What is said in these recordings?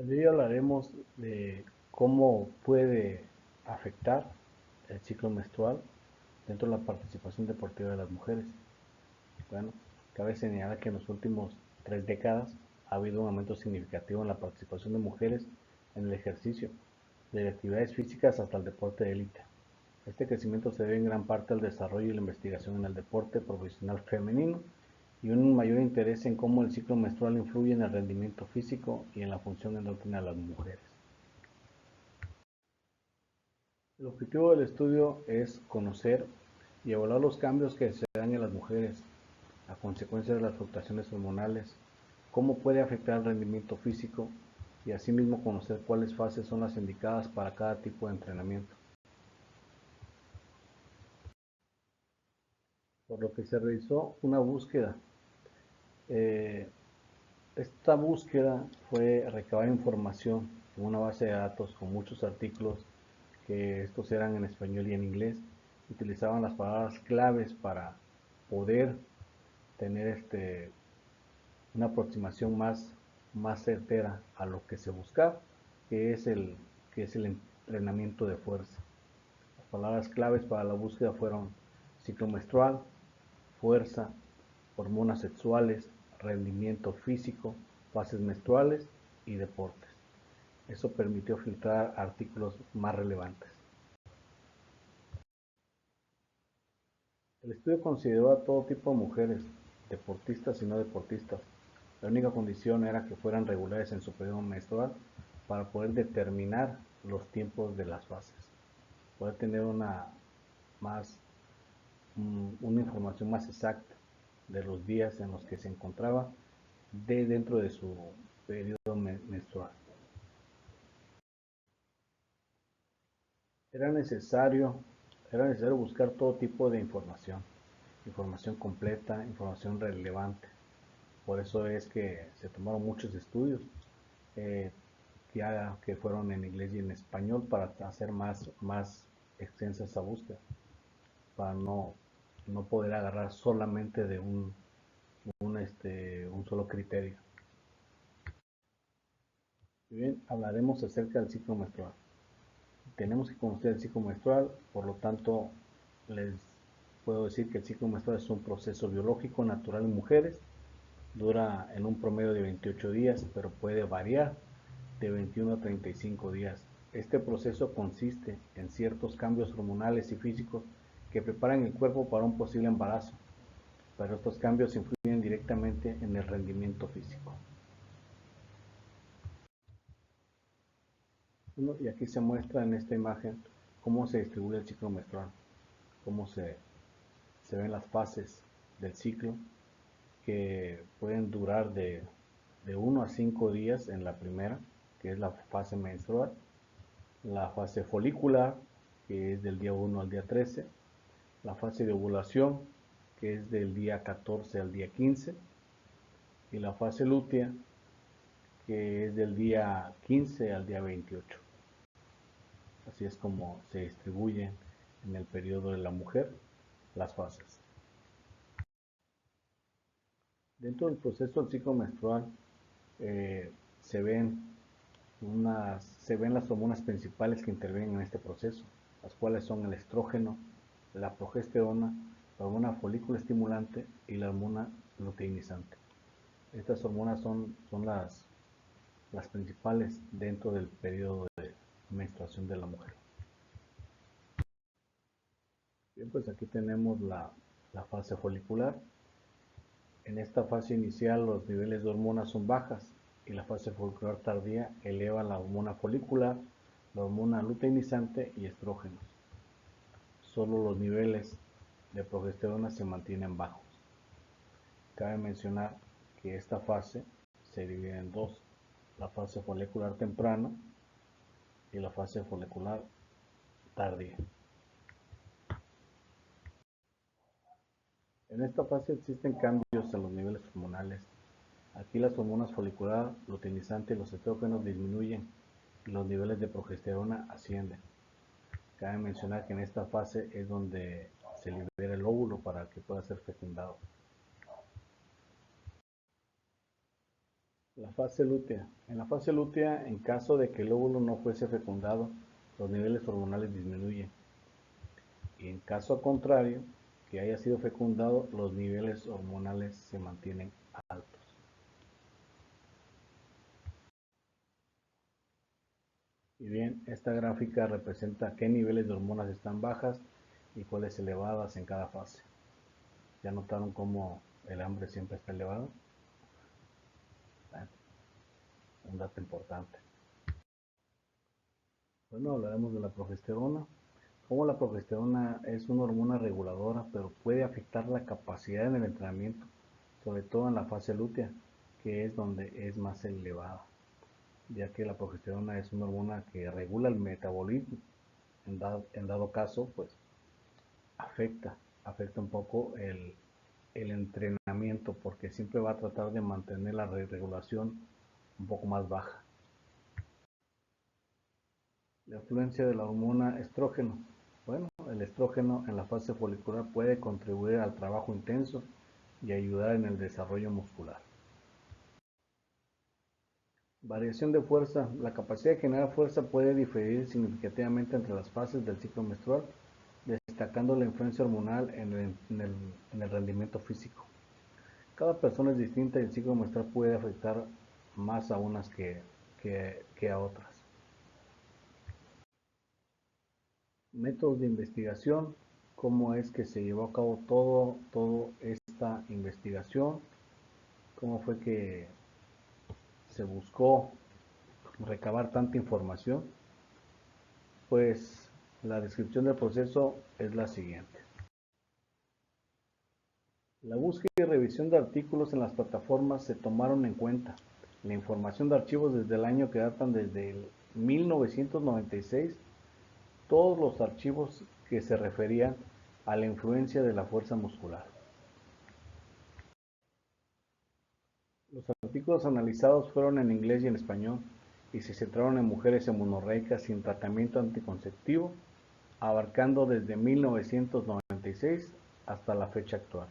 Hoy hablaremos de cómo puede afectar el ciclo menstrual dentro de la participación deportiva de las mujeres. Bueno, cabe señalar que en los últimos 3 décadas ha habido un aumento significativo en la participación de mujeres en el ejercicio, desde actividades físicas hasta el deporte de élite. Este crecimiento se debe en gran parte al desarrollo y la investigación en el deporte profesional femenino y un mayor interés en cómo el ciclo menstrual influye en el rendimiento físico y en la función endocrina de las mujeres. El objetivo del estudio es conocer y evaluar los cambios que se dan en las mujeres a consecuencia de las fluctuaciones hormonales, cómo puede afectar el rendimiento físico y asimismo conocer cuáles fases son las indicadas para cada tipo de entrenamiento. Por lo que se realizó una búsqueda. Eh, Esta búsqueda fue recabar información en una base de datos con muchos artículos que estos eran en español y en inglés. Utilizaban las palabras claves para poder tener una aproximación más certera a lo que se buscaba, que es el entrenamiento de fuerza. Las palabras claves para la búsqueda fueron ciclo menstrual, fuerza, hormonas sexuales, rendimiento físico, fases menstruales y deportes. Eso permitió filtrar artículos más relevantes. El estudio consideró a todo tipo de mujeres, deportistas y no deportistas. La única condición era que fueran regulares en su periodo menstrual para poder determinar los tiempos de las fases, poder tener más, una información más exacta de los días en los que se encontraba dentro de su periodo menstrual. Era necesario, era necesario buscar todo tipo de información completa, información relevante. Por eso es que se tomaron muchos estudios eh, que fueron en inglés y en español para hacer más extensa esa búsqueda, para no poder agarrar solamente de un solo criterio. Bien, hablaremos acerca del ciclo menstrual. Tenemos que conocer el ciclo menstrual, por lo tanto, les puedo decir que el ciclo menstrual es un proceso biológico natural en mujeres, dura en un promedio de 28 días, pero puede variar de 21 a 35 días. Este proceso consiste en ciertos cambios hormonales y físicos que preparan el cuerpo para un posible embarazo, pero estos cambios influyen directamente en el rendimiento físico. Bueno, y aquí se muestra en esta imagen cómo se distribuye el ciclo menstrual, cómo se ven las fases del ciclo que pueden durar de 1 a 5 días en la primera, que es la fase menstrual, la fase folicular, que es del día 1 al día 13, la fase de ovulación, que es del día 14 al día 15, y la fase lútea, que es del día 15 al día 28. Así es como se distribuyen en el periodo de la mujer las fases. Dentro del proceso del ciclo menstrual eh, se ven se ven las hormonas principales que intervienen en este proceso, las cuales son el estrógeno, la progesterona, la hormona folículo estimulante y la hormona luteinizante. Estas hormonas son las principales dentro del periodo de menstruación de la mujer. Bien, pues aquí tenemos la fase folicular. En esta fase inicial los niveles de hormonas son bajas y la fase folicular tardía eleva la hormona folicular, la hormona luteinizante y estrógenos. Solo los niveles de progesterona se mantienen bajos. Cabe mencionar que esta fase se divide en dos, la fase folicular temprana y la fase folicular tardía. En esta fase existen cambios en los niveles hormonales. Aquí las hormonas folicular, luteinizante y los estrógenos disminuyen y los niveles de progesterona ascienden. Cabe mencionar que en esta fase es donde se libera el óvulo para que pueda ser fecundado. La fase lútea. En la fase lútea, en caso de que el óvulo no fuese fecundado, los niveles hormonales disminuyen. Y en caso contrario, que haya sido fecundado, los niveles hormonales se mantienen altos. Y bien, esta gráfica representa qué niveles de hormonas están bajas y cuáles elevadas en cada fase. ¿Ya notaron cómo el hambre siempre está elevado? Un dato importante. Bueno, hablaremos de la progesterona. Como la progesterona es una hormona reguladora, pero puede afectar la capacidad en el entrenamiento, sobre todo en la fase lútea, que es donde es más elevada, ya que la progesterona es una hormona que regula el metabolismo. En dado caso, pues afecta, afecta un poco el entrenamiento, porque siempre va a tratar de mantener la regulación un poco más baja. La influencia de la hormona estrógeno. Bueno, el estrógeno en la fase folicular puede contribuir al trabajo intenso y ayudar en el desarrollo muscular. Variación de fuerza. La capacidad de generar fuerza puede diferir significativamente entre las fases del ciclo menstrual, destacando la influencia hormonal en el rendimiento físico. Cada persona es distinta y el ciclo menstrual puede afectar más a unas que a otras. Métodos de investigación, cómo es que se llevó a cabo todo esta investigación, cómo fue que se buscó recabar tanta información. Pues la descripción del proceso es la siguiente. La búsqueda y revisión de artículos en las plataformas se tomaron en cuenta. La información de archivos desde el año que datan desde el 1996, todos los archivos que se referían a la influencia de la fuerza muscular. Los artículos analizados fueron en inglés y en español y se centraron en mujeres hemorroicas sin tratamiento anticonceptivo, abarcando desde 1996 hasta la fecha actual.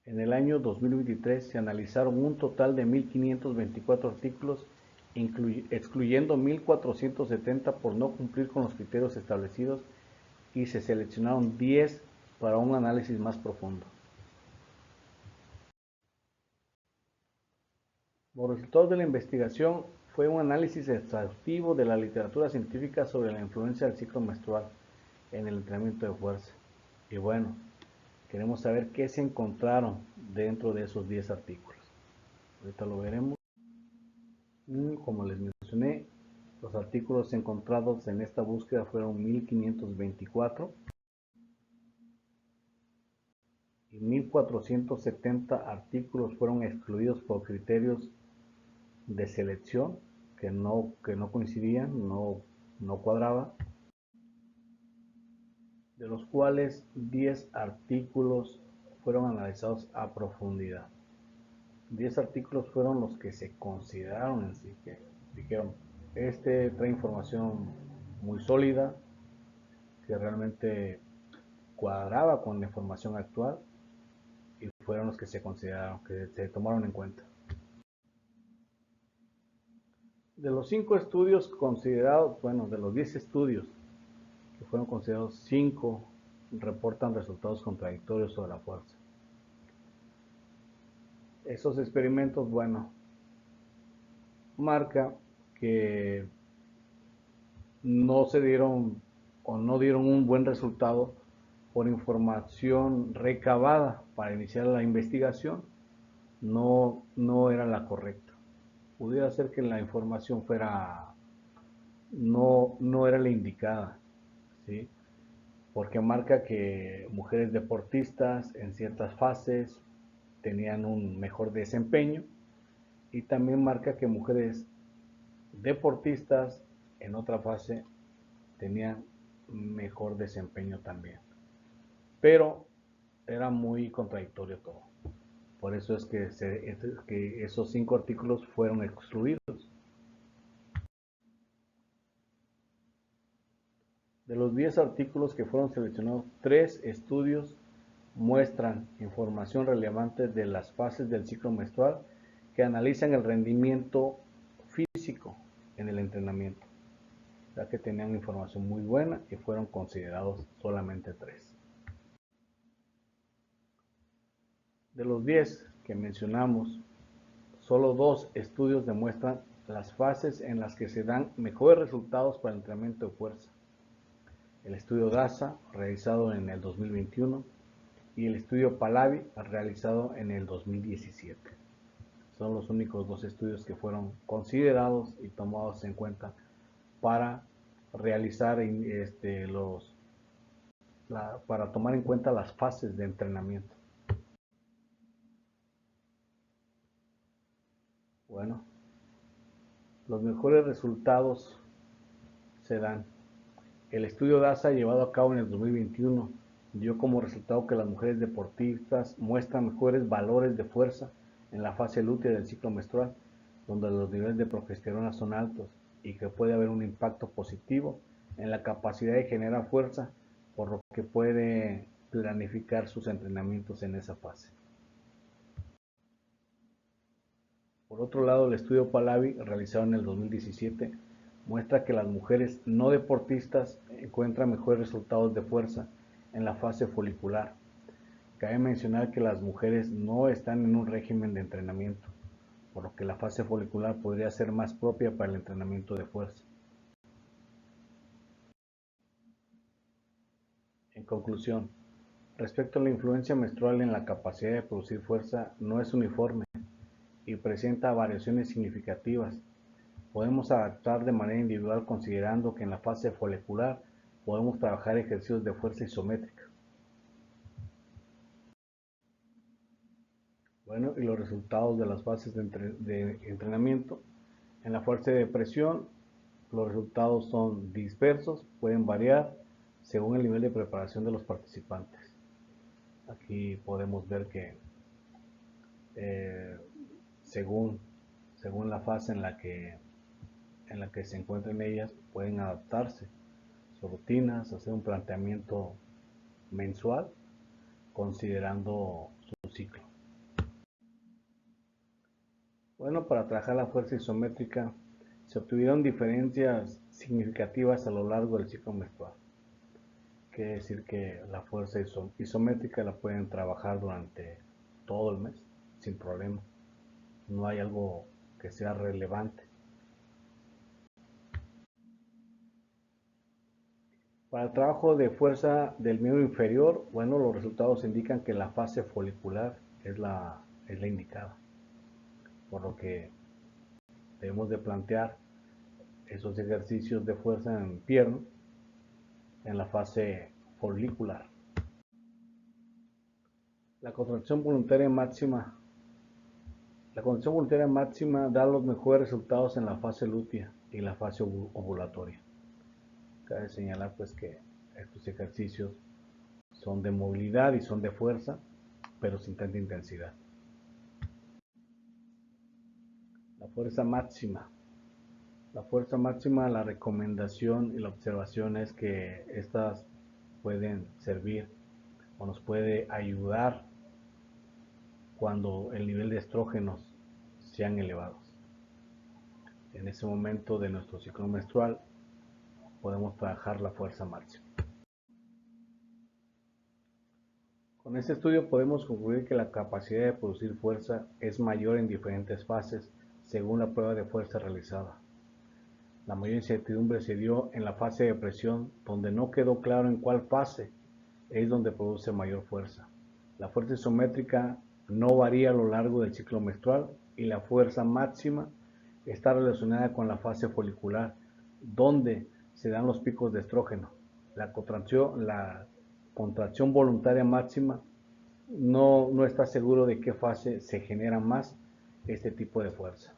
En el año 2023 se analizaron un total de 1.524 artículos, excluyendo 1.470 por no cumplir con los criterios establecidos, y se seleccionaron 10 para un análisis más profundo. Los resultados de la investigación fue un análisis exhaustivo de la literatura científica sobre la influencia del ciclo menstrual en el entrenamiento de fuerza. Y bueno, queremos saber qué se encontraron dentro de esos 10 artículos. Ahorita lo veremos. Como les mencioné, los artículos encontrados en esta búsqueda fueron 1.524 y 1.470 artículos fueron excluidos por criterios de selección que no coincidían, no cuadraban, de los cuales 10 artículos fueron analizados a profundidad. 10 artículos fueron los que se consideraron en sí, que dijeron, este trae información muy sólida, que realmente cuadraba con la información actual, y fueron los que se consideraron, que se tomaron en cuenta. De los 5 estudios considerados, bueno, de los 10 estudios que fueron considerados, 5 reportan resultados contradictorios sobre la fuerza. Esos experimentos, bueno, marca que no se dieron o no dieron un buen resultado por información recabada para iniciar la investigación, no era la correcta. Pudiera ser que la información fuera, no era la indicada, ¿sí? Porque marca que mujeres deportistas en ciertas fases tenían un mejor desempeño, y también marca que mujeres deportistas en otra fase tenían mejor desempeño también. Pero era muy contradictorio todo. Por eso es que esos 5 artículos fueron excluidos. De los 10 artículos que fueron seleccionados, 3 estudios muestran información relevante de las fases del ciclo menstrual que analizan el rendimiento físico en el entrenamiento, ya que tenían información muy buena y fueron considerados solamente 3. De los 10 que mencionamos, solo 2 estudios demuestran las fases en las que se dan mejores resultados para el entrenamiento de fuerza. El estudio DASA, realizado en el 2021, y el estudio Pahlavi, realizado en el 2017. Son los únicos 2 estudios que fueron considerados y tomados en cuenta para realizar para tomar en cuenta las fases de entrenamiento. Bueno, los mejores resultados se dan. El estudio DASA, llevado a cabo en el 2021, dio como resultado que las mujeres deportistas muestran mejores valores de fuerza en la fase lútea del ciclo menstrual, donde los niveles de progesterona son altos y que puede haber un impacto positivo en la capacidad de generar fuerza, por lo que puede planificar sus entrenamientos en esa fase. Por otro lado, el estudio Pahlavi, realizado en el 2017, muestra que las mujeres no deportistas encuentran mejores resultados de fuerza en la fase folicular. Cabe mencionar que las mujeres no están en un régimen de entrenamiento, por lo que la fase folicular podría ser más propia para el entrenamiento de fuerza. En conclusión, respecto a la influencia menstrual en la capacidad de producir fuerza, no es uniforme y presenta variaciones significativas. Podemos adaptar de manera individual considerando que en la fase folicular podemos trabajar ejercicios de fuerza isométrica. Bueno, y los resultados de las fases de entrenamiento. En la fase de presión, los resultados son dispersos, pueden variar según el nivel de preparación de los participantes. Aquí podemos ver que según la fase en la que se encuentren ellas, pueden adaptarse sus rutinas, hacer un planteamiento mensual considerando su ciclo. Bueno, para trabajar la fuerza isométrica se obtuvieron diferencias significativas a lo largo del ciclo menstrual. Quiere decir que la fuerza isométrica la pueden trabajar durante todo el mes sin problema. No hay algo que sea relevante. Para el trabajo de fuerza del miembro inferior, bueno, los resultados indican que la fase folicular es la indicada, por lo que debemos de plantear esos ejercicios de fuerza en pierna en la fase folicular. La contracción voluntaria máxima da los mejores resultados en la fase lútea y la fase ovulatoria. Cabe señalar pues que estos ejercicios son de movilidad y son de fuerza, pero sin tanta intensidad. La fuerza máxima. La recomendación y la observación es que estas pueden servir o nos puede ayudar cuando el nivel de estrógenos sean elevados. En ese momento de nuestro ciclo menstrual podemos trabajar la fuerza máxima. Con este estudio podemos concluir que la capacidad de producir fuerza es mayor en diferentes fases según la prueba de fuerza realizada. La mayor incertidumbre se dio en la fase de presión, donde no quedó claro en cuál fase es donde produce mayor fuerza. La fuerza isométrica no varía a lo largo del ciclo menstrual y la fuerza máxima está relacionada con la fase folicular, donde se dan los picos de estrógeno. La contracción voluntaria máxima no está seguro de qué fase se genera más este tipo de fuerza.